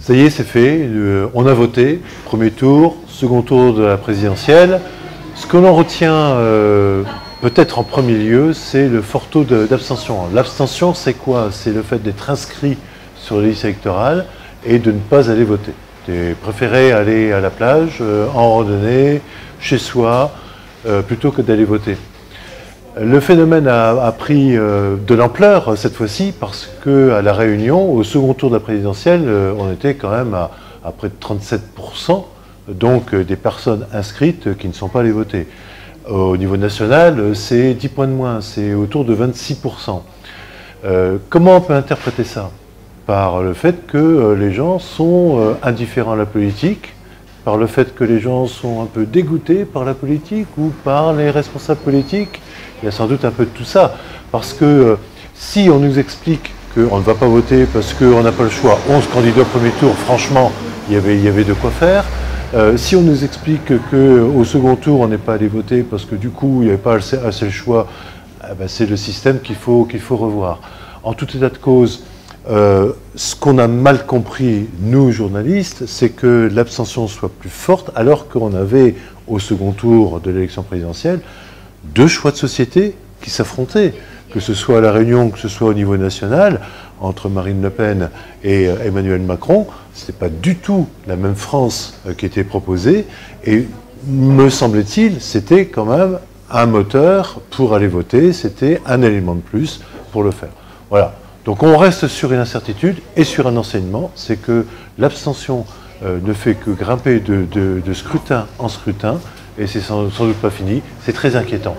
Ça y est, c'est fait. On a voté. Premier tour, second tour de la présidentielle. Ce que l'on retient peut-être en premier lieu, c'est le fort taux d'abstention. L'abstention, c'est quoi? C'est le fait d'être inscrit sur les listes électorales et de ne pas aller voter. De préférer aller à la plage, en randonnée, chez soi, plutôt que d'aller voter. Le phénomène a pris de l'ampleur cette fois-ci parce qu'à La Réunion, au second tour de la présidentielle, on était quand même à près de 37%, donc des personnes inscrites qui ne sont pas allées voter. Au niveau national, c'est 10 points de moins, c'est autour de 26%. Comment on peut interpréter ça? Par le fait que les gens sont indifférents à la politique, par le fait que les gens sont un peu dégoûtés par la politique ou par les responsables politiques. Il y a sans doute un peu de tout ça. Parce que si on nous explique qu'on ne va pas voter parce qu'on n'a pas le choix, 11 candidats au premier tour, franchement, il y avait de quoi faire. Si on nous explique qu'au second tour, on n'est pas allé voter parce que du coup, il n'y avait pas assez le choix, c'est le système qu'il faut revoir. En tout état de cause, ce qu'on a mal compris, nous, journalistes, c'est que l'abstention soit plus forte, alors qu'on avait, au second tour de l'élection présidentielle, deux choix de société qui s'affrontaient, que ce soit à La Réunion, que ce soit au niveau national, entre Marine Le Pen et Emmanuel Macron. Ce n'était pas du tout la même France qui était proposée, et me semble-t-il, c'était quand même un moteur pour aller voter, c'était un élément de plus pour le faire. Voilà. Donc on reste sur une incertitude et sur un enseignement, c'est que l'abstention ne fait que grimper de scrutin en scrutin, et c'est sans doute pas fini, c'est très inquiétant.